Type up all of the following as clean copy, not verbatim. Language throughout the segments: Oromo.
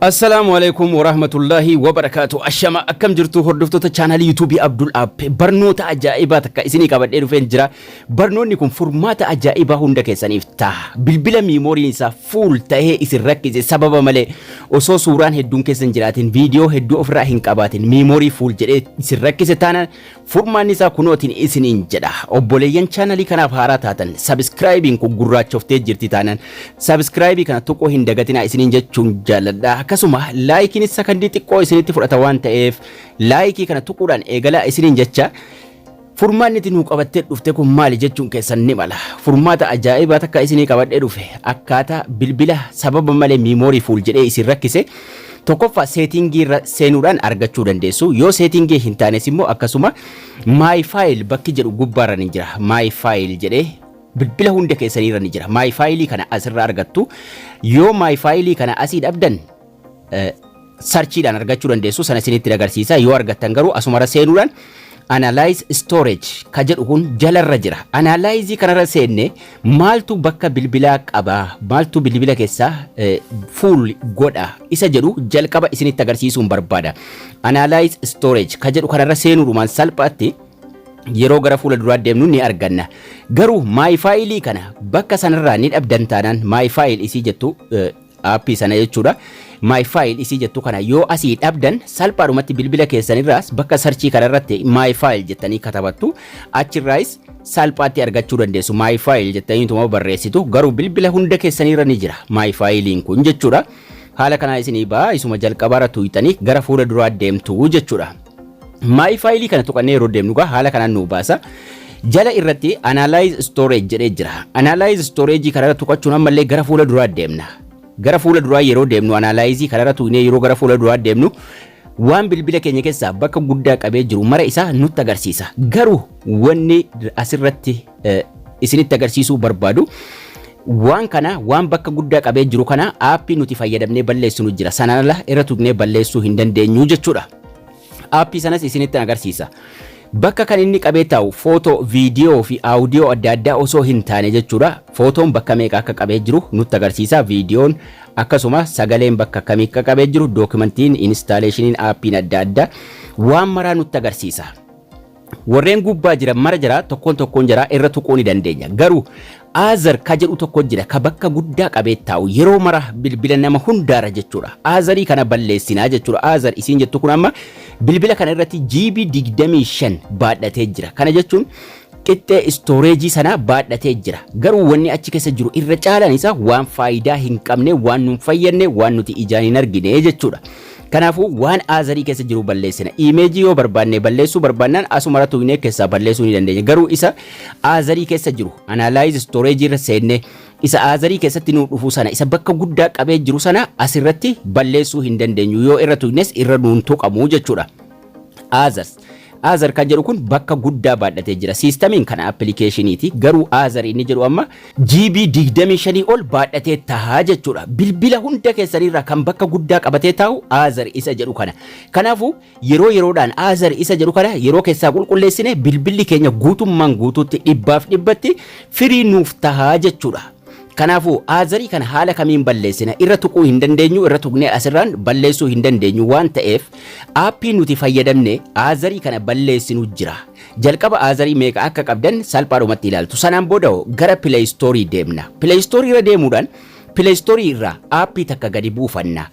Assalamu alaikum warahmatullahi wabarakatuh. Ashama akkam jirtu hordoftoota channel YouTube Abdul App. Barnoota ajaa'ibaa takka isinii qabadhee dhufeen jira. Barnoonni kun furmaata ajaa'ibaa hunda keessaniif ta'a. Bilbila meemoriin isaa full ta'ee isin rakkise sababa malee osoo suuraan hedduun keessan jiraatin viidiyoo hedduu ofirraa hin qabaatin meemorii full jedhee isin rakkise taanaan furmaanni isaa kunootiin isiniin jedha. Obboleeyyan channelii kanaaf haaraa taatan subscribing kun gurraachoftee jirti taanaan subscribe kana tuquu hin dagatinaa isiniin jechuun jaalladha. Akkasuma laayikiin sakandii xiqqoo isinitti fudhata waan ta'eef laayikii kana tuquudhaan eegalaa isiniin jecha furmaanni itti nuu qabattee dhufte kun maali jechuun keessan ni mala. Furmaata ajaa'ibaa takka isinii qabadhee dhufe akkaataa bilbila sababa malee meemorii full jedhee isin rakkise tokkoffaa seetingii irra seenuudhaan argachuu dandeessu. Yoo seetingii hin taanes immoo akkasuma my file bakki jedhu gubbaarra ni jira. My file jedhee bilbila hunda keessaniirra ni jira. My file kana asirra argattu. Yoo my file kana asii dhabdan searchiidhaan argachuu dandeessu. Sana isinitti agarsiisa. Yoo argattan garuu asumarra seenuudhaan analyze storage ka jedhu kun jalarra jira. Analyze kanarra seenne maaltu bakka bilbilaa qaba, maaltu bilbila keessaa full godha isa jedhu jalqaba isinitti agarsiisuun barbaada. Analyze storage ka jedhu kanarra seenuudhumaan salphaatti yeroo gara fuula duraa deemnu ni arganna. Garuu my file kana bakka sanarraa ni dhabdan taanaan my file isii jettu appii sana jechuudha. My file isii jettu kana yoo asii dhabdan salphaadhumatti bilbila keessanirraas bakka searchii kanarratti my file jettanii katabattu achirraas salphaatti argachuu dandeessu. My file jettanii tuma barreessitu garuu bilbila hunda keessanirra ni jira my filein kun jechuudha. Haala kanaa isinii baa isuma jalqabaarra tuuytanii gara fuula duraa deemtu jechuudha. My file kana tuqannee yeroo deemnu haala kanaan nu baasa. Jala irratti analyze storage jedhee jira. Analyze storage kanarra tuqachuun ammallee gara fuula duraa deemna. Gara fuula duraa yeroo deemnu analyze kanarra tuqnee yeroo gara fuula duraa deemnu waan bilbila keenya keessaa bakka guddaa qabee jiru mara isaa nutti agarsiisa. Garuu wanni asirratti isinitti agarsiisuu barbaadu waan kana waan bakka guddaa qabee jiru kana appii nuti fayyadamnee balleessinu jira. Sanala irra tuqnee balleessuu hin dandeenyu jechuudha. Appii sanas isinitti agarsiisa. Bakka kan inni qabee taa'u footoo, viidiyoo fi audio adda addaa osoo hin taane jechuudha. Footoon bakka meeqa akka qabee jiru nutti agarsiisa. Viidiyoon akkasuma sagaleen bakka akkamii akka qabee jiru, dookumentiin, instaaleeshiniin appiin adda addaa waan maraa nutti agarsiisa. Warreen gubbaa jira mara jira tokkoon jira irra tuquu ni dandeenya. Garuu Azar ka jedhu tokko jira ka bakka guddaa qabee taa'u yeroo mara bilbila nama hundaara jechuudha. Azarii kana balleessinaa jechuudha. Azar isiin jettu kun amma bilbila kana irratti GB 25 baadhatee jira. Kana jechuun qixxee storage sana baadhatee jira. Garuu wanni achi keessa jiru irra caalaan isaa waan faayidaa hin qabne, waan nun fayyadne, waan nuti ijaan hin argine jechuudha. Kanaafuu waan azarii keessa jiru balleessina. Image yoo barbaanne balleessuu barbaannaan asuma tuqnee keessaa balleessuu ni dandeenya. Garuu isa azarii keessa jiru analyze storage irra seenne isa azarii keessatti nu dhufu sana isa bakka guddaa qabee jiru sana asirratti balleessuu hin dandeenyu. Yoo irra tuqnes irra nuun tuqamu jechuudha. Azar kan jedhu kun bakka guddaa baadhatee jira. Siistamiin kana appilikeeshiniiti. Garuu Azar inni jedhu amma GB 25 ol baadhatee tahaa jechuudha. Bilbila hunda keessanirraa kan bakka guddaa qabatee taa'u Azar isa jedhu kana. Kanaafuu yeroodhaan Azar isa jedhu kana yeroo keessaa qulqulleessine bilbilli keenya guutummaan guutuutti dhibbaaf dhibbatti firii nuuf tahaa jechuudha. Kanaafuu azarii kana haala kamiin balleessina irra tuquu hin dandeenyu, irra tuqnee asirraan balleessuu hin dandeenyu waan ta'eef appii nuti fayyadamne azarii kana balleessinu jira. Jalqaba azarii meeqa akka qabdan salphaadhumatti ilaaltu. Sanaan booda gara Play Store deemna. Play Store irra deemuudhaan Play Store irraa appii takka gadi buufanna.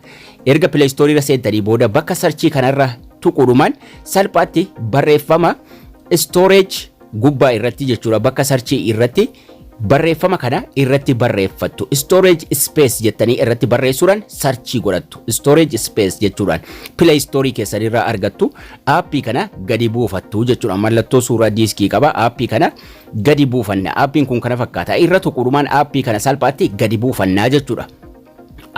Erga Play Store irra seentanii booda bakka searchii kanarra tuquudhumaan salphaatti barreeffama storage gubbaa irratti jechuudha. Bakka searchii irratti barreeffama kana irratti barreeffattu. Storage space jettanii irratti barreessuudhaan searchii godhattu. Storage space jechuudhaan Play Store keessanirraa argattu appii kana gadi buufattu jechuudha. Mallattoo suuraa diiskii qaba. Appii kana gadi buufanna. Appiin kun kana fakkaata. Irra tuquudhumaan appii kana salphaatti gadi buufannaa jechuudha.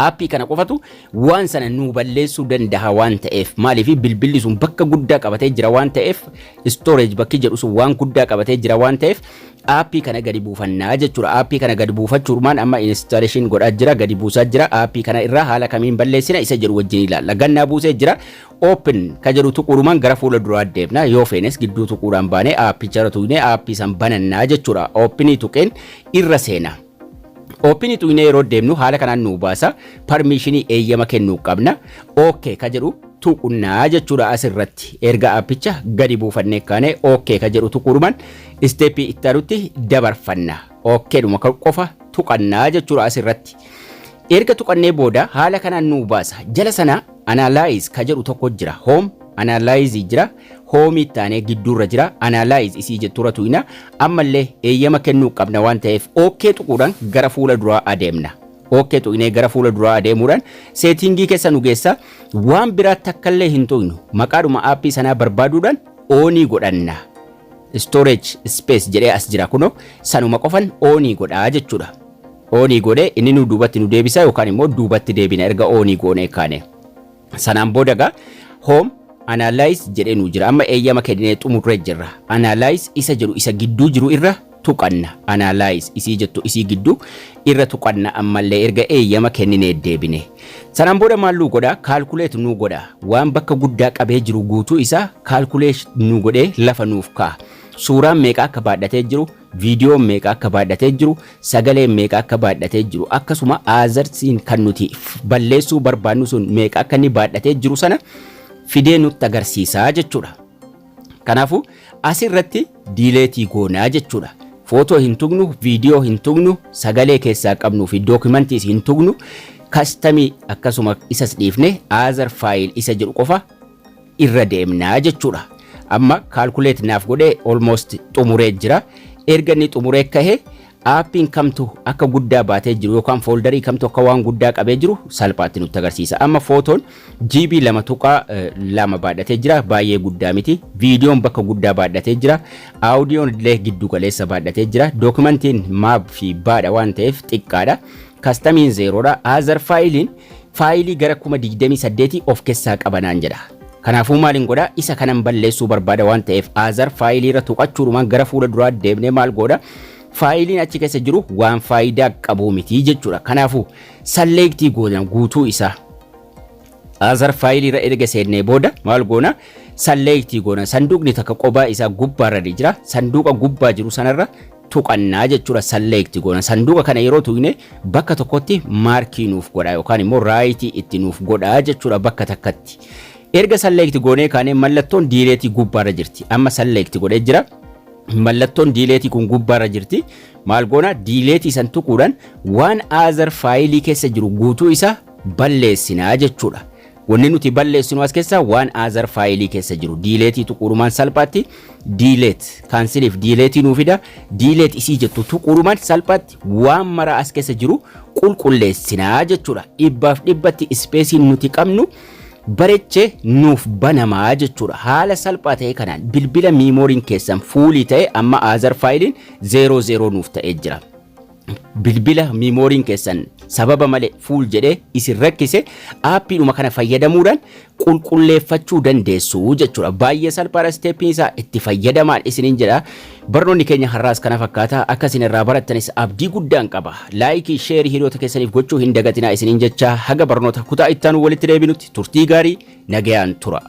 Appii kana qofatu waan sana nu balleessuu danda'a waan ta'eef maaliif bilbilli sun bakka guddaa qabatee jira waan ta'eef storage bakki jedhu sun waan guddaa qabatee jira waan ta'eef appii kana gadi buufannaa jechuudha. Appii kana gadi buufachuudhaan amma installation godhaa jira, gadi buusaa jira. Appii kana irraa haala kamiin balleessina isa jedhu wajjin ilaalla. Gannaa buusee jira. Open ka jedhu tuquudhumaan gara fuula duraa deemna. Yoo feenes gidduu tuquudhaan baanee appii jara tuqnee appii san banannaa jechuudha. Openii tuqeen irra seena. Open tuqnee yeroo deemnu haala kanaan nu baasa. Permissionii eeyyama kennuu qabna. Okay ka jedhu tuqnaa jechuudha asirratti. Erga appicha gadi buufannee kaane okay ka jedhu tuqurumaan steepii itti aanutti dabarfanna. Okay dhuma qofa tuqannaa jechuudha asirratti. Erga tuqannee booda haala kanaan nu baasa. Jala sana analyze ka jedhu tokko jira. Home analyze jira. Home taanee gidduurra jira. Analyze isii jettura tuqna. Ammallee eeyyama kennuu qabna waan ta'eef okay tuquudhaan gara fuula duraa adeemna. Okay tuqnee gara fuula duraa adeemuudhaan settingii keessa nu geessa. Waan biraatti akkallee hin tuqnu. Maqaadhuma aappii sanaa barbaaduudhaan onii godhanna. Storage space jedhee as jira kuno sanuma qofan onii godhaa jechuudha. Onii godhee inni nu duubatti nu deebisa yookaan immoo duubatti deebina erga onii goonee kaane. Sanaan booda gaa home analyze jedhee nu jira. Amma eeyyama kennee xumurree jirra. Analyze isa jedhu isa gidduu jiru irra tuqanna. Analyze isii jettu isii gidduu irra tuqanna ammallee erga eeyyama kenninee deebine. Sanaan booda maal nu godha? Calculate nu godha. Waan bakka guddaa qabee jiru guutuu isaa calculate nu godhee lafa nuuf kaa'a. Suuraan meeqa akka baadhatee jiru, viidiyoon meeqa akka baadhatee jiru, sagaleen meeqa akka baadhatee jiru, akkasuma aazarsiin kan nuti balleessuu barbaannu sun meeqa akka inni baadhatee jiru sana fidee nutti agarsiisaa jechuudha. Kanaafuu asirratti diileetii goonaa jechuudha. Footoo hin tuqnu, viidiyoo hin tuqnu, sagalee keessaa qabnuu fi dookumantiis hin tuqnu, kastamii akkasuma isas dhiifne aazar faayil isa jedhu qofa irra deemnaa jechuudha. Amma calculate naaf godhee almost xumuree jira. Erga inni xumuree kahee aappiin kamtu akka guddaa baatee jiru yookaan foldarii kamtu akka waan guddaa qabee jiru salphaatti nutti agarsiisa. Amma footoon GB 2.2 baadhatee jira, baay'ee guddaa miti. Viidiyoon bakka guddaa baadhatee jira. Aaudiyoon illee giddu galeessa baadhatee jira. Dookumentiin maap fi baadha waan ta'eef xiqqaadha. Kastamiin zeeroodha. Aazar faayilii gara 28 of keessaa qabanaan jedha. Kanaafuu maaliin godha? Isa kanan balleessuu barbaada waan ta'eef aazar faayilii irra tuqachuudhumaan gara fuula duraa deemnee maal godha? Faayiliin achi keessa jiru waan faayidaa qabu miti jechuudha. Kanaafuu select goona guutuu isaa. Aazar faayilii irra erga seennee booda maal goona? Select goona. Sanduuqni takka qophaa isaa gubbaarra jira. Sanduuqa gubbaa jiru sanarra tuqannaa jechuudha. Select goona. Sanduuqa kana yeroo tuqne bakka tokkotti maarkii nuuf godha yookaan immoo raayitii itti nuuf godha jechuudha bakka takkatti. Erga select goonee kaane mallattoon diileetii gubbaarra jirti. Amma select godhee jira. Mallattoon diileetii kun gubbaarra jirti. Maal goona? Diileetii san tuquudhaan waan aazar faayilii keessa jiru guutuu isaa balleessinaa jechuudha. Wanni nuti balleessinu as keessa waan aazar faayilii keessa jiru diileetii tuquurumaan salphaatti diileet kaansiliif diileetii nuu fida. Diileet isii jettu tuquurumaan salphaatti waan mara as keessa jiru qulqulleessinaa jechuudha. Dhibbaaf dhibbatti ispeesiin nuti qabnu barechee nuuf banamaa jechuudha. Haala salphaa ta'e kanaan bilbila miimooriin keessan fuulii ta'e amma aazar faayiliin 00 nuuf ta'ee jira. Bilbila miimooriin keessan sababa malee fuul jedhee isin rakkise aappiidhuma kana fayyadamuudhaan qulqulleeffachuu dandeessu jechuudha. Baay'ee salphaadha steeppiin isaa itti fayyadamaan isiniin jedha. Barnoonni keenya har'aas kana fakkaata. Akka isin irraa barattanis abdii guddaan qaba. Laayikii, sheerii hiriyoota keessaniif gochuu hin dagatinaa isiniin jecha haga barnoota kutaa itti aanu walitti deebinutti turtii gaarii nagayaan tura.